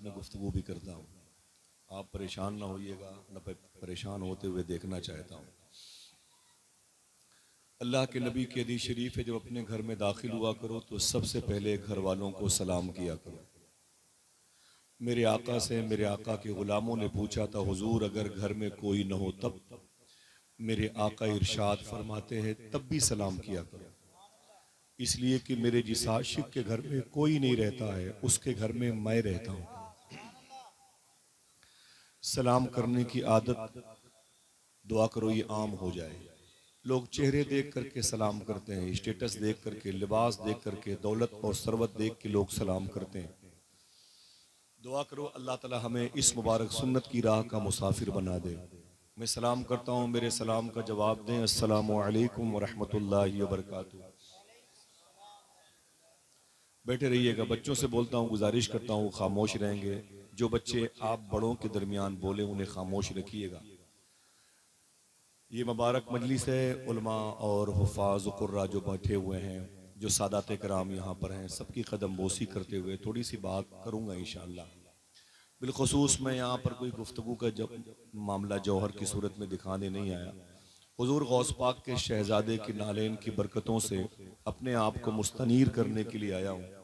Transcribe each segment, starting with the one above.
मैं गुफ्तगू भी करता हूँ। आप परेशान ना होइएगा, न परेशान होते हुए देखना चाहता हूँ। अल्लाह के नबी की हदीस शरीफ है, जब अपने घर में दाखिल हुआ करो तो सबसे पहले घर वालों को सलाम किया करो। मेरे आका से मेरे आका के ग़ुलामों ने पूछा था, हुजूर अगर घर में कोई न हो तब? मेरे आका इरशाद फरमाते हैं, तब भी सलाम किया करो, इसलिए कि मेरे जिस आशिक के घर में कोई नहीं रहता है उसके घर में मैं रहता हूँ। सलाम करने की आदत, दुआ करो ये आम हो जाए। लोग चेहरे देख करके सलाम करते हैं, स्टेटस देख करके, लिबास देख करके, दौलत और सरवत देख के लोग सलाम करते हैं। दुआ करो अल्लाह ताला हमें इस मुबारक सुन्नत की राह का मुसाफिर बना दे। मैं सलाम करता हूँ, मेरे सलाम का जवाब दें, अस्सलामु अलैकुम व रहमतुल्लाहि व बरकातुहू। बैठे रहिएगा। बच्चों से बोलता हूँ, गुजारिश करता हूँ खामोश रहेंगे। जो बच्चे आप बड़ों के दरमियान बोले उन्हें खामोश रखिएगा। ये मुबारक मजलिस है, उलमा और हुफ़ाज़ कुर्रा जो बैठे हुए हैं, जो सादात कराम यहाँ पर हैं, सबकी कदम बोसी करते हुए थोड़ी सी बात करूँगा इंशाअल्लाह। बिलखुसूस मैं यहाँ पर कोई गुफ्तगू का मामला जौहर की सूरत में दिखाने नहीं आया। हुजूर गौस पाक के शहजादे की नालेन की बरकतों से अपने आप को मुस्तनीर करने के लिए आया हूँ।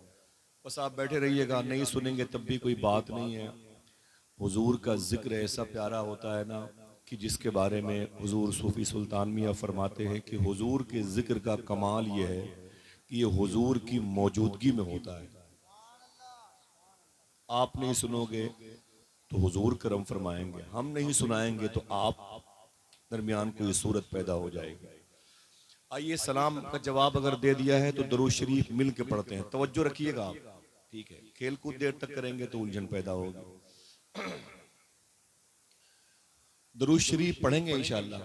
बस आप बैठे रहिएगा, नहीं सुनेंगे तब भी कोई बात नहीं है। हुजूर का जिक्र ऐसा प्यारा होता है ना कि जिसके बारे में हुजूर सूफी सुल्तान मियाँ फरमाते हैं कि हुजूर के जिक्र का कमाल ये है कि ये हुजूर की मौजूदगी में होता है। आप नहीं सुनोगे तो हुजूर करम फरमाएंगे, हम नहीं सुनाएंगे तो आप दरमियान कोई सूरत पैदा हो जाएगी। आइए, सलाम का जवाब अगर दे दिया है तो दरूद शरीफ मिल के पढ़ते हैं। तवज्जो रखिएगा आप, ठीक है? खेल कूद देर तक करेंगे तो उलझन पैदा होगी। दरूद शरीफ पढ़ेंगे इंशाअल्लाह।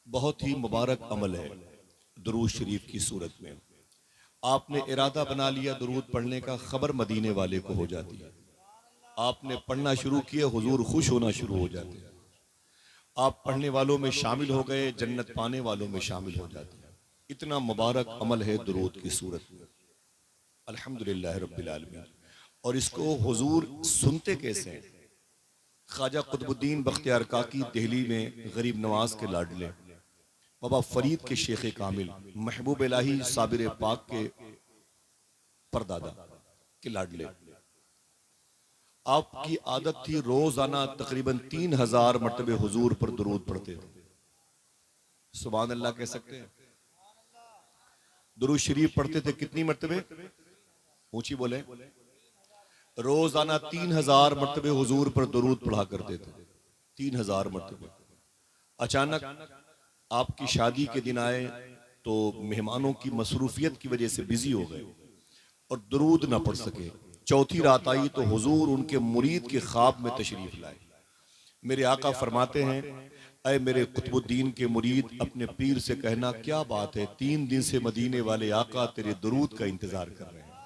बहुत ही मुबारक अमल है दरूद शरीफ की सूरत में। आपने इरादा बना लिया दरूद पढ़ने का, खबर मदीने वाले को हो जाती है। आपने पढ़ना शुरू किया, हुजूर खुश होना शुरू हो जाते हैं। आप पढ़ने वालों में शामिल हो गए, जन्नत पाने वालों में शामिल हो जाते हैं। इतना मुबारक अमल है दरूद की सूरत में। अल्हम्दुलिल्लाह रब्बिल आलमीन। और इसको हुजूर सुनते कैसे हैं? ख्वाजा कुतुबुद्दीन बख्तियार काकी दिल्ली में गरीब नवाज के लाडले, बाबा फरीद के शेख कामिल, महबूब इलाही साबिर पाक के परदादा के लाडले, आपकी आदत थी रोजाना तकरीबन 3000 मरतबे हुजूर पर दुरूद पढ़ते थे। सुभान अल्लाह कह सकते हैं? दुरूद शरीफ पढ़ते थे कितनी मरतबे? ऊंची बोले। रोजाना 3000 मरतबे हुजूर पर दुरूद पढ़ा करते थे। 3000 मरतबे। अचानक आपकी शादी के दिन आए तो मेहमानों की मसरूफियत की वजह से बिजी हो गए और दुरूद ना पढ़ सके। चौथी रात आई तो हुजूर उनके मुरीद के ख्वाब में तशरीफ लाए। मेरे आका फरमाते हैं, अय मेरे कुतुबुद्दीन के मुरीद, अपने पीर से कहना क्या बात है, 3 दिन से मदीने वाले आका तेरे दुरूद का इंतजार कर रहे हैं।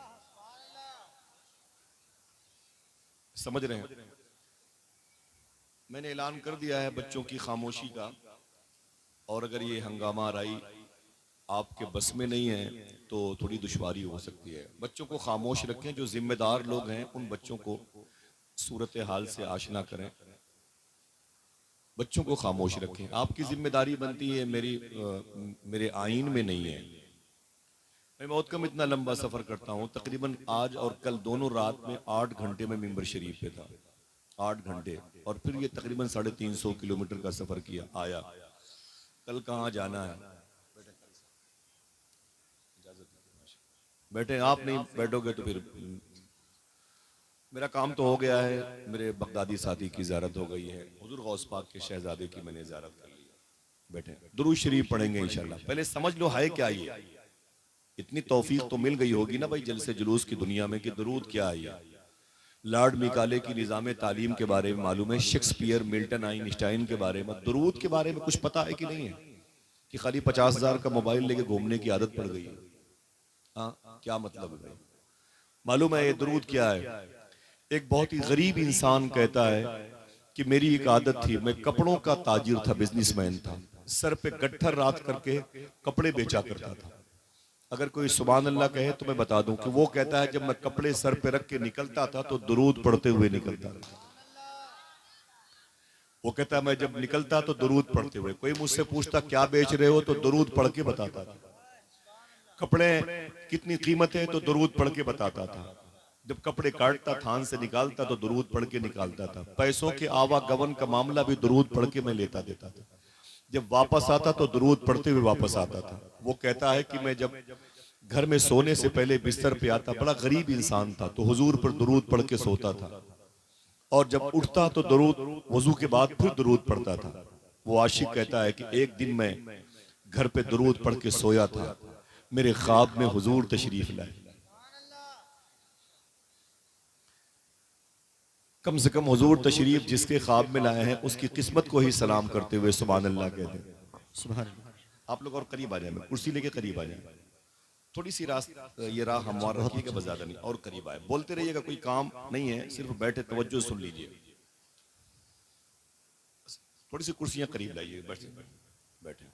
समझ रहे हैं? मैंने ऐलान कर दिया है बच्चों की खामोशी का, और अगर ये हंगामा राई आपके बस में नहीं है तो थोड़ी दुश्वारी हो सकती है। बच्चों को खामोश रखें, जो जिम्मेदार लोग हैं उन बच्चों को सूरत हाल से आशना करें। बच्चों को खामोश रखें, आपकी जिम्मेदारी बनती है, मेरे आईन में नहीं है। मैं बहुत कम इतना लंबा सफर करता हूँ, तकरीबन आज और कल दोनों रात में 8 घंटे में मिंबर शरीफ पे था। 8 घंटे, और फिर ये तकरीबन 350 किलोमीटर का सफर किया आया। कल कहाँ जाना है? बैठे, आप नहीं बैठोगे तो फिर मेरा काम तो हो गया है। मेरे बगदादी साथी की ज़ियारत हो गई है, हुजूर गौस पाक के शहजादे की मैंने ज़ियारत कर ली। बैठे, दुरूद शरीफ पढ़ेंगे इंशाल्लाह। पहले समझ लो है क्या ये। इतनी तौफीक तो मिल गई होगी ना भाई जलसे जुलूस की दुनिया में कि दुरूद क्या है। लॉर्ड मिकाले की निज़ाम तालीम के बारे में मालूम है, शेक्सपियर, मिल्टन, आइंस्टाइन के बारे में। दुरूद के बारे में कुछ पता है कि नहीं है? कि खाली 50,000 का मोबाइल लेके घूमने की आदत पड़ गई है। हाँ, क्या मतलब है? मालूम है ये दुरूद क्या है? एक बहुत ही गरीब इंसान कहता है कि मेरी एक आदत थी, मैं कपड़ों का ताजिर था, बिजनेसमैन था, सर पे गट्ठर रात करके कपड़े बेचा करता था। अगर कोई सुभान अल्लाह कहे तो मैं बता दूं कि वो कहता है जब मैं कपड़े सर पे रख के निकलता था तो दुरूद पढ़ते हुए निकलता था। वो कहता है मैं जब निकलता तो दुरूद पढ़ते हुए। कोई मुझसे पूछता क्या बेच रहे हो तो दुरूद पढ़ के बताता था। कपड़े कितनी कीमत है तो दुरूद पढ़ के बताता था। जब कपड़े काटता थान से निकालता तो दुरूद पढ़ के निकालता था। पैसों के आवागमन का मामला भी दुरूद पढ़ के मैं लेता देता था। जब वापस आता तो दुरूद पढ़ते हुए वापस आता था। वो कहता है कि मैं जब घर में सोने से पहले बिस्तर पे आता, बड़ा गरीब इंसान था, तो हुजूर पर दुरूद पढ़ के सोता था और जब उठता तो दुरूद वजू के बाद फिर दुरूद पढ़ता था। वो आशिक कहता है कि एक दिन मैं घर पे दुरूद पढ़ के सोया था, मेरे ख्वाब में हुजूर तशरीफ लाए। कम से कम हुजूर तशरीफ जिसके ख्वाब में लाए हैं उसकी किस्मत को ही सलाम करते हुए सुभान अल्लाह कहते हैं। सुभान अल्लाह। आप लोग और करीब आ जाए, मैं कुर्सी लेके करीब आ जाए। थोड़ी सी ये राह हमवार रखिएगा, बस ज्यादा नहीं, और करीब आए। बोलते रहिएगा, कोई काम नहीं है, सिर्फ बैठे तवज्जो सुन लीजिए। थोड़ी सी कुर्सियां करीब लाइए, बैठे।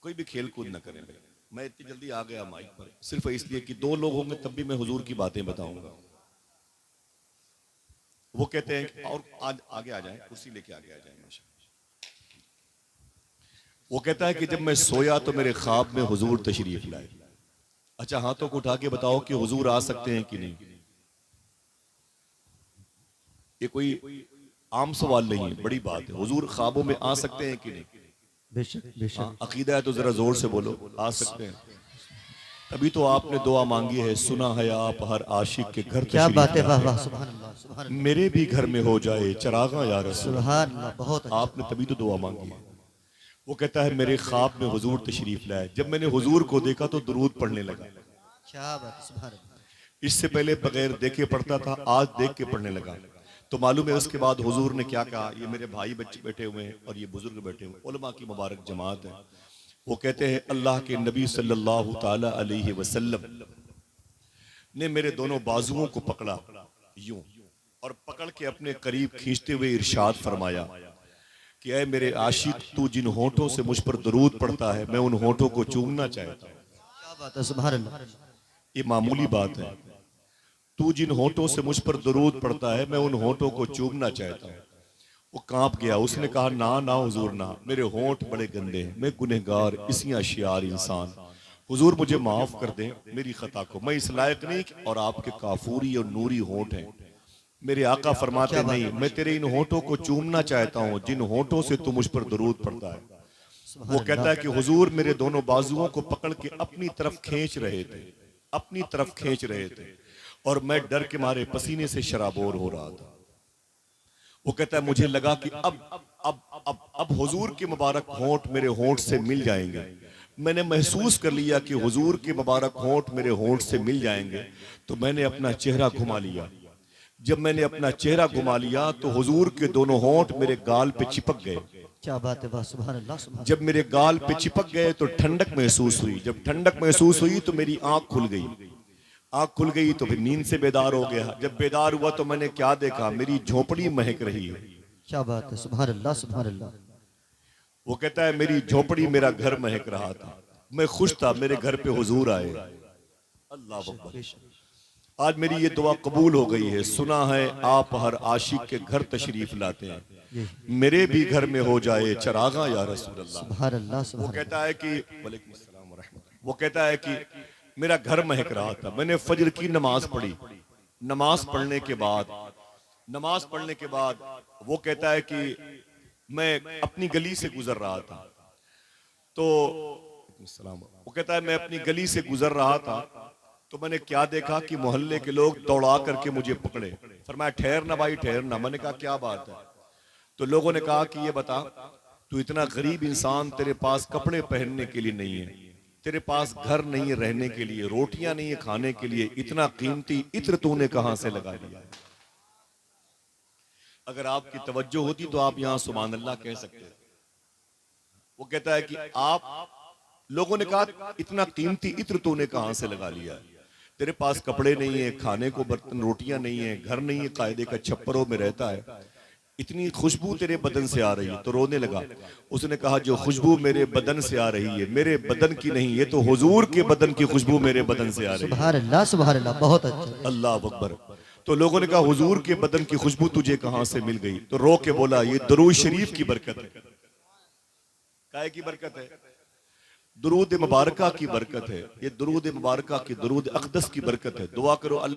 कोई भी खेल कूद न करें भाई। मैं इतनी जल्दी आ गया माइक पर सिर्फ इसलिए कि 2 लोग होंगे तब भी मैं हुजूर की बातें बताऊंगा। वो कहते हैं और आज आगे आ जाए, कुर्सी लेके आगे आ जाए। वो कहता है कि जब मैं सोया तो मेरे ख्वाब में हुजूर तशरीफ लाए। अच्छा, हाथों को उठा के बताओ कि हुजूर आ सकते हैं कि नहीं। ये कोई आम सवाल नहीं है, बड़ी बात है। हुजूर ख्वाबों में आ सकते हैं कि नहीं? बेशक बेशक। अकीदा है तो जरा जोर से बोलो, आ सकते हैं। तभी तो आपने दुआ मांगी है, सुना है आप हर आशिक के घर क्या बात है, वाह वाह, सुभान अल्लाह, सुभान अल्लाह। मेरे भी घर में हो जाए चरागा या रसूल। सुभान अल्लाह, बहुत अच्छा। आपने तभी तो दुआ मांगी है। वो कहता है मेरे ख्वाब में हुजूर तशरीफ लाए। जब मैंने हुजूर को देखा तो दुरूद पढ़ने लगा। क्या बात, सुभान अल्लाह। इससे पहले बगैर देखे पढ़ता था, आज देख के पढ़ने लगा। तो मालूम है उसके बाद हुजूर ने क्या कहा। ये मेरे भाई बच्चे बैठे हुए हैं और ये बुजुर्ग बैठे हुए, उलमा की मुबारक जमात है। वो कहते हैं अल्लाह के नबी सल्लल्लाहु ताला अलैहि वसल्लम ने मेरे दोनों बाजुओं को पकड़ा यूं और पकड़ के अपने करीब खींचते हुए इरशाद फरमाया कि ऐ मेरे आशिक, तू जिन होठों से मुझ पर दुरूद पढ़ता है मैं उन होठों को चूमना चाहता हूँ। क्या बात है, सुभान अल्लाह। ये मामूली बात है। तू जिन होठों से मुझ पर दुरूद पढ़ता है मैं उन होठों को चूमना चाहता हूँ। वो कांप गया। उसने कहा ना ना हुजूर ना, मेरे होंठ बड़े गंदे हैं, मैं गुनहगार इसी अशियार इंसान, हुजूर मुझे माफ कर दें मेरी खता को, मैं इस लायक नहीं। और आपके काफूरी और नूरी होंठ हैं। मेरे आका फरमाते नहीं, मैं तेरे इन होठों को चूमना चाहता हूँ जिन होठों से तू मुझ पर दुरूद पढ़ता है। वो कहता है कि हुजूर मेरे दोनों बाजुओं को पकड़ के अपनी तरफ खींच रहे थे, अपनी तरफ खींच रहे थे और मैं डर के मारे पसीने से शराबोर हो रहा था। वो कहता है मुझे लगा कि अब हुजूर के मुबारक होंठ मेरे होंठ से मिल जाएंगे। मैंने महसूस कर लिया कि हुजूर के मुबारक होंठ मेरे होंठ से मिल जाएंगे, तो मैंने अपना चेहरा घुमा लिया। जब मैंने अपना चेहरा घुमा लिया तो हुजूर के दोनों होंठ मेरे गाल पे चिपक गए। क्या बात है, वाह, सुभान अल्लाह, सुभान। जब मेरे गाल पे चिपक गए तो ठंडक महसूस हुई। जब ठंडक महसूस हुई तो मेरी आंख खुल गई। आंख खुल गई तो फिर नींद से बेदार हो गया। जब बेदार हुआ तो मैंने क्या देखा, मेरी झोपड़ी महक रही है। क्या बात है, सुभान अल्लाह, सुभान अल्लाह। वो कहता है मेरी झोपड़ी मेरा घर महक रहा था, मैं खुश था मेरे घर पे हुजूर आए। अल्लाह अकबर। आज मेरी ये दुआ कबूल हो गई है। सुना है आप हर आशिक के घर तशरीफ लाते हैं, मेरे भी घर में हो जाए चरागा या रसूल अल्लाह। सुभान अल्लाह, सुभान। वो कहता है कि वालेकुम अस्सलाम व रहमतुल्लाह। वो कहता है कि मेरा घर महक रहा था। मैंने फजर की नमाज पढ़ी। नमाज पढ़ने के बाद वो कहता है कि मैं अपनी गली से गुजर रहा था तो वो कहता है मैं अपनी गली से गुजर रहा था तो मैंने क्या देखा कि मोहल्ले के लोग दौड़ा करके मुझे पकड़े। फरमाया ठहरना भाई ठहरना। मैंने कहा क्या बात है। तो लोगों ने कहा कि ये बता, तू इतना गरीब इंसान, तेरे पास कपड़े पहनने के लिए नहीं है, तेरे पास घर नहीं है रहने के लिए, रोटियां नहीं है खाने के लिए, इतना कीमती इत्र तूने कहां से लगा लिया है। अगर आपकी तवज्जो होती तो आप यहां सुभान अल्लाह कह सकते। वो कहता है कि आप लोगों ने कहा इतना कीमती इत्र तूने कहां से लगा लिया है, तेरे पास कपड़े नहीं है, खाने को बर्तन रोटियां नहीं है, घर नहीं है, कायदे का छप्परों में रहता है, इतनी खुशबू तेरे बदन से आ रही है। तो रोने लगा। उसने कहा जो खुशबू मेरे बदन से आ रही है मेरे बदन की नहीं, ये तो हुजूर के बदन की खुशबू मेरे बदन से आ रही है। सुभान अल्लाह सुभान अल्लाह, बहुत अच्छा। अल्लाह अकबर। तो लोगों ने कहा हुजूर के बदन की खुशबू तुझे कहां से मिल गई? तो रो के बोला ये दरूद शरीफ की बरकत है। काहे की बरकत है? दुरूद मुबारका की बरकत है। ये दुरूद मुबारका की, दुरूद अक़दस की बरकत है। दुआ करो अल्लाह